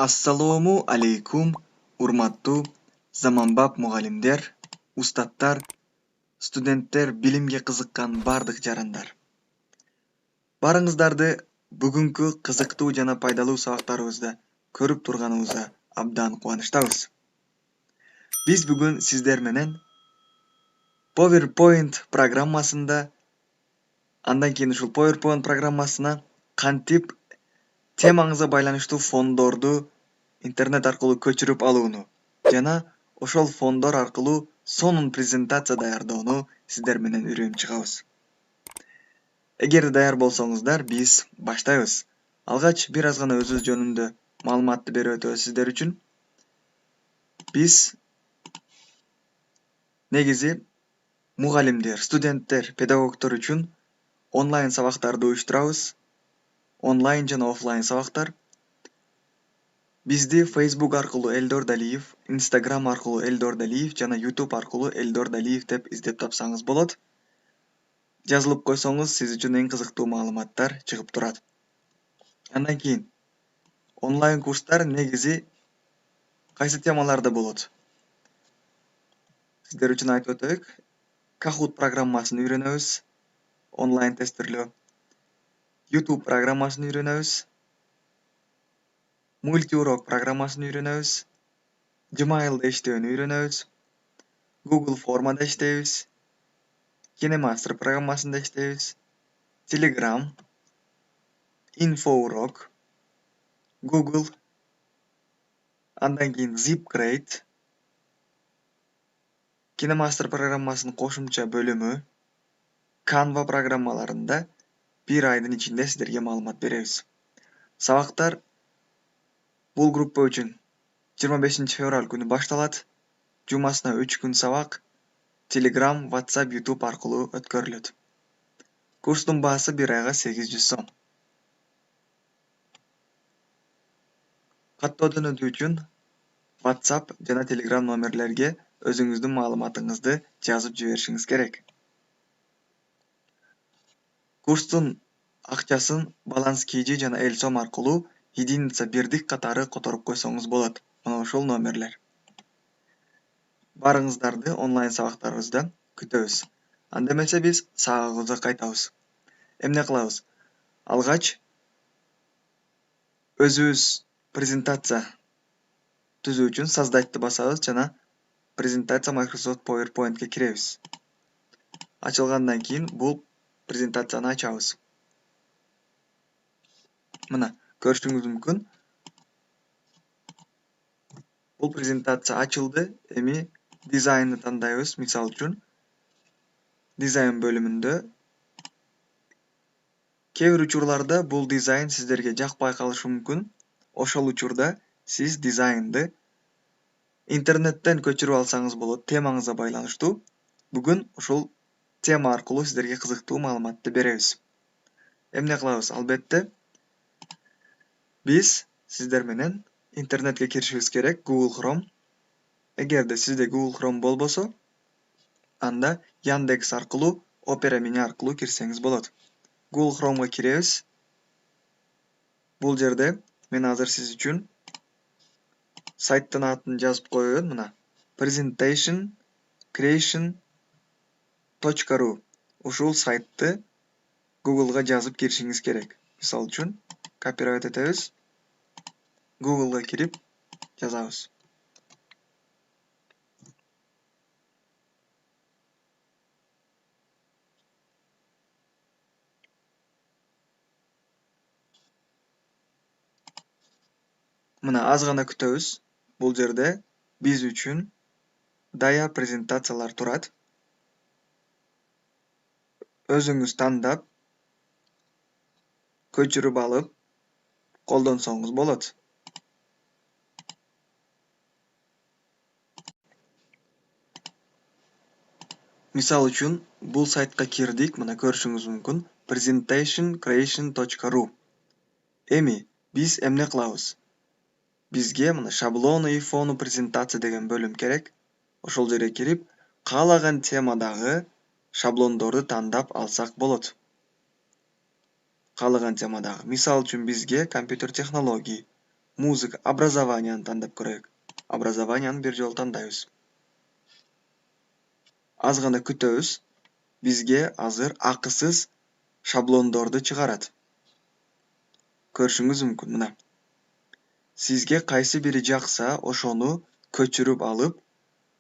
Ассалому алейкум, урматтуу заманбап мугалимдер, устаттар, студенттер, билимге кызыккан бардык жарандар. Барыңыздарды бүгүнкү кызыктуу жана пайдалуу сабактарыбызда көрүп турганыбызга абдан кубанычтабыз. Биз бүгүн сиздер менен PowerPoint программасында, андан кийин ушул PowerPoint программасына кантип темаңызга байланыштуу фондорду интернет аркылуу көчүрүп алууну жана ошол фондор аркылуу сонун презентация даярдоону сиздер менен үйрөнүп чыгабыз. Эгерде даяр болсоңуздар, биз баштайбыз. Алгач бир аз гана өзүбүз жөнүндө маалыматты берип өтөбүз сиздер үчүн. Биз негизи мугалимдер, студенттер, педагогдор үчүн онлайн сабактарды уюштурабыз. Онлайн жана офлайн сабактар. Бизди Facebook аркылуу Элдор Далиев, Instagram аркылуу Элдор Далиев жана YouTube аркылуу Элдор Далиев деп издеп тапсаңыз болот. Жазылып койсоңуз, сиз үчүн эң кызыктуу маалыматтар чыгып турат. Андан кийин онлайн курстар негизи кайсы темаларда болот? Сиздер үчүн айтып өтөйүк. Kahoot программасын үйрөнөбүз, онлайн тестирлөө. YouTube программасын үйрөнөбүз. Multiurok программасын үйрөнөбүз. Gmail'да иштөөнү үйрөнөбүз. Google формада иштейбиз. KineMaster программасында иштейбиз. Telegram, InfoUrok, Google, андан кийин Zipgrade, KineMaster программасынын кошумча бөлүмү, Canva программаларында бир айдын ичинде сиздерге маалымат беребиз. Сабактар бул группа үчүн 25 февраль күнү башталат. Жумасына 3 күн сабак Telegram, WhatsApp, YouTube аркылуу өткөрүлөт. Курстун баасы бир айга 800 сом. Каттоодон өтүү үчүн WhatsApp жана Telegram номерлерге өзүңүздүн маалыматыңызды жазып жиберишиңиз керек. Курстун акчасын баланс KG жана Элсом аркылуу единица бирдик катары которуп койсоңуз болот. Мына ушул номерлер. Барыңыздарды онлайн сабактарыбызда күтөбүз. Анда эмесе биз сабагыбызга кайтабыз. Эмне кылабыз? Алгач өзүбүз презентация түзүү үчүн создатьты басабыз жана презентация Microsoft PowerPoint'ке киребиз. Ачылгандан кийин бул презентацияны ачабыз. Мына көрүшүңүз мүмкүн. Бул презентация ачылды. Эми дизайнды тандайбыз. Мисал үчүн дизайн бөлүмүндө кээ бир учурларда бул дизайн сиздерге жакпай калышы мүмкүн. Ошол учурда сиз дизайнды интернеттен көчүрүп алсаңыз болот, темаңызга байланыштуу. Бүгүн ушул тема аркылуу сиздерге кызыктуу маалыматты беребиз. Эмне кылабыз? Албетте биз сиздер менен интернетке киришибиз керек. Google Chrome. Эгерде сизде Google Chrome болбосо, анда Яндекс аркылуу, Opera Mini аркылуу кирсеңиз болот. Google Chrome'га киребиз. Бул жерде мен азыр сиз үчүн сайттын атын жазып коеюн. Мына presentationcreation.ru ушул сайтты Google'га жазып киришиңиз керек. Мисал үчүн копировать этебиз. Google'га кирип жазабыз. Мына аз гана күтөбүз. Бул жерде биз үчүн даяр презентациялар турат. Өзүңүз тандап, көчүрүп алып, колдонсоңуз болот. Мисал үчүн бул сайтка кирдик. Мына көрүшүңүз мүмкүн. presentationcreation.ru. Эми биз эмне кылабыз? Бизге мына шаблоны и фону презентация деген бөлүм керек. Ошол жерге кирип, каалаган темадагы шаблондорду тандап алсак болот. Каалаган темадагы. Мисал үчүн бизге компьютер технологии, музыка образованияны тандап көрөйүк. Образованияны бир жолу тандайбыз. Аз гана күтөбүз. Бизге азыр акысыз шаблондорду чыгарат. Көрүшүңүз мүмкүн мына. Сизге кайсы бири жакса, ошону көчүрүп алып,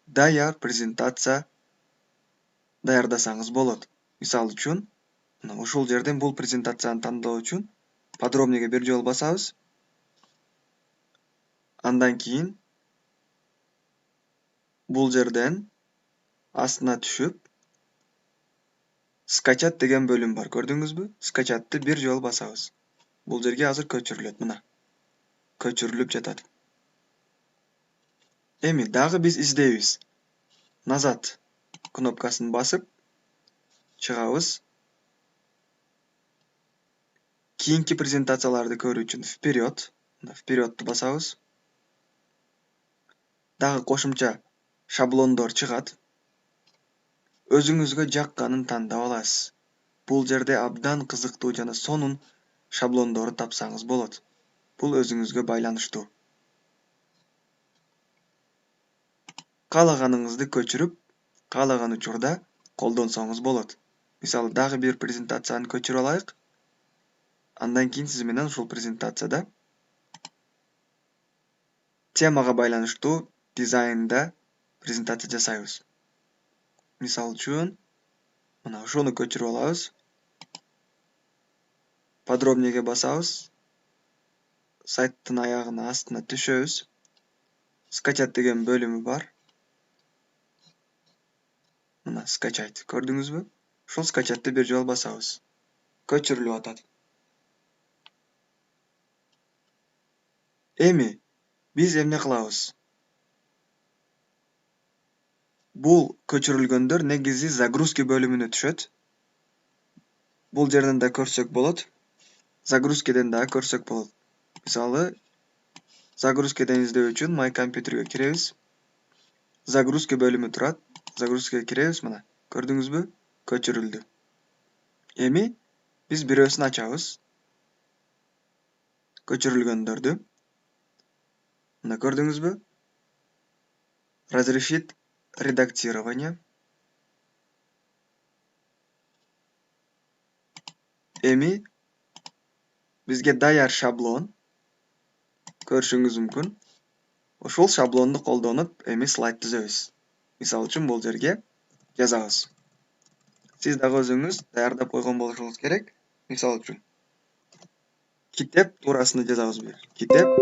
даяр презентация даярдасаңыз болот. Мисалы үчүн, мына ушул жерден бул презентацияны тандоо үчүн подробныйга бир жолу басабыз. Андан кийин бул жерден астына түшүп, скачать деген бөлүм бар, көрдүңүзбү? Скачатты бир жолу басабыз. Бул жерге азыр көчүрүлөт, мына. Көчүрүлүп жатат. Эми дагы биз издейбиз. Назад кнопкасын басып чыгабыз. Кийинки презентацияларды көрүү үчүн вперед, впередти басабыз. Дагы кошумча шаблондор чыгат. Өзүңүзгө жакканын тандап аласыз. Бул жерде абдан кызыктуу жана сонун шаблондорду тапсаңыз болот. Бул өзүңүзгө байланыштуу. Каалаганыңызды көчүрүп, каалаган учурда колдонсоңуз болот. Мисалы, дагы бир презентацияны көчүрүп алайык. Андан кийин сиз менен ушул презентацияда темага байланыштуу дизайнда презентация жасайбыз. Мисалы үчүн, мына ошону көчүрүп алабыз. Подробныйга басабыз. Сайттын аягына астына түшөбүз. Скачать деген бөлүмү бар. Мына скачать, көрдүңүзбү? Ушул скачатты бир жолу басабыз. Көчүрүлүп атат. Эми биз эмне кылабыз? Бул көчүрүлгөндөр негизи загрузки бөлүмүнө түшөт. Бул жерден да көрсөк болот. Загрузкеден да көрсөк болот. Мисалы, загрузкеден издөө үчүн My компьютерге киребиз. Загрузка бөлүмү турат. Загрузкага киребиз, мына. Көрдүңүзбү? Көчүрүлдү. Эми биз бирөөсүн ачабыз. Көчүрүлгөндөрдү. Мына көрдүңүзбү? Разрешить редактирование. Эми бизге даяр шаблон көрүшүңүз мүмкүн. Ушул шаблонду колдонуп, эми слайд түзөбүз. Мисалы үчүн бул жерге жазабыз. Сиз дагы өзүңүз даярдап койгон болушуңуз керек. Мисалы үчүн китеп туурасында жазабыз бир. Китеп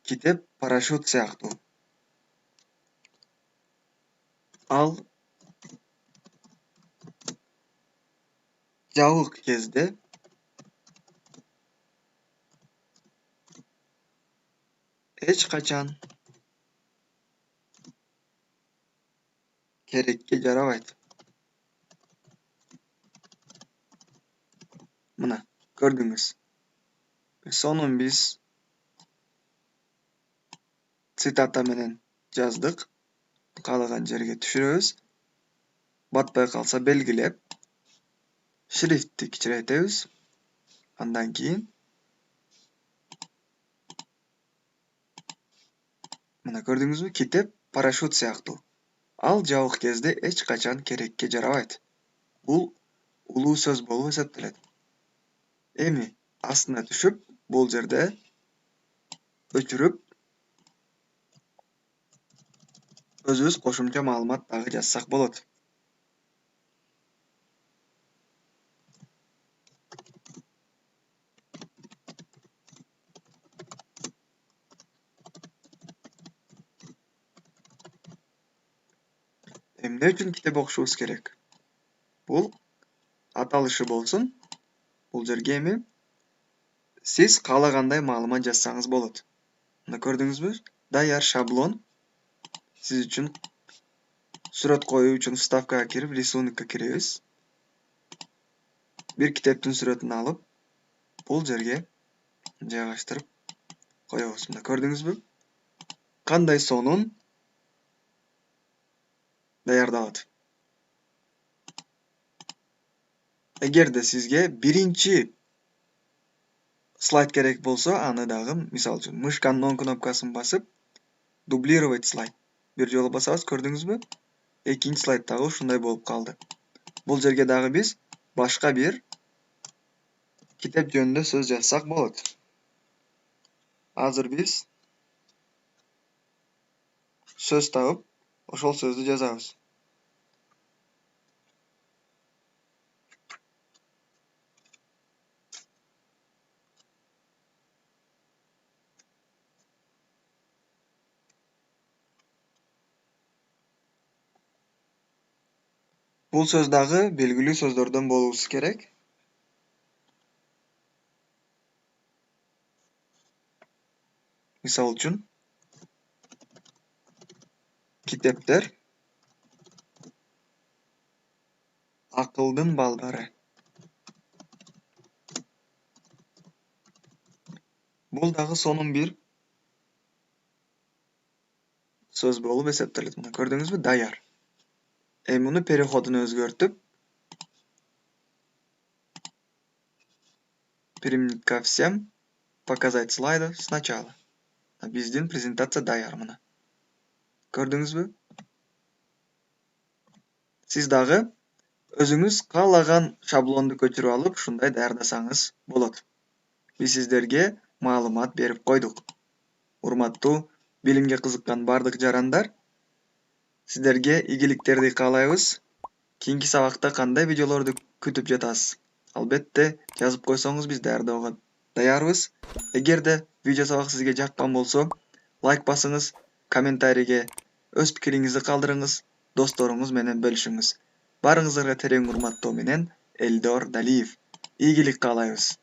китеп парашют сыяктуу. Ал жабык кезде эч качан керекке жарабайт. Мына, көрдүңүз. Сонун биз цитата менен жаздык. Каалаган жерге түшүрөбүз. Батпай калса белгилеп, шрифтти кичирейтебиз. Андан кийин мына көрдүңүзбү? Китеп парашют сыяктуу. Ал жабык кезде эч качан керекке жарабайт. Бул улуу сөз болуп эсептелет. Эми астына түшүп, бул жерде өчүрүп, өзүбүз кошумча маалымат дагы жазсак болот. Эмне үчүн китеп окушубуз керек? Бул аталышы болсун. Бул жерге эми сиз каалагандай маалымат жазсаңыз болот. Мына көрдүңүзбү? Даяр шаблон. Сиз үчүн сүрөт коюу үчүн вставкага кирип, рисунокко киребиз. Бир китептин сүрөтүн алып, бул жерге жайгаштырып коебуз. Мына көрдүңүзбү? Кандай сонун даярдалат. Эгерде сизге биринчи слайд керек болсо, аны дагы, мисалы үчүн, мышканын оң кнопкасын басып, дублировать слайд. Бир жолу басабыз, көрдүңүзбү? Экинчи слайд дагы ушундай болуп калды. Бул жерге дагы биз башка бир китеп жөнүндө сөз жазсак болот. Азыр биз сөз табып, ошол сөздү жазабыз. Бул сөз дагы белгилүү сөздөрдөн болуусу керек. Мисал үчүн, китептер акылдын балдары. Бул дагы сонун бир сөз болуп эсептелет. Мына көрдүңүзбү? Даяр. Эми муну переходун өзгөртүп, переменить ко всем, показать слайды сначала. Биздин презентация даяр мына. Көрдүңүзбү? Сиз дагы өзүңүз каалаган шаблонду көчүрүп алып, ушундай даярдасаңыз болот. Биз сиздерге маалымат берип койдук. Урматтуу, билимге кызыккан бардык жарандар, сиздерге ийгиликтерди каалайбыз. Кийинки сабакта кандай видеолорду күтүп жатасыз? Албетте, жазып койсоңуз биз даярдөөгө даярбыз. Эгерде видео сабак сизге жаккан болсо, лайк басыңыз, комментарийге өз пикириңизди калтырыңыз, досторуңуз менен бөлүшүңүз. Барыңыздарга терең урматтоо менен Элдор Далиев. Ийгилик каалайбыз.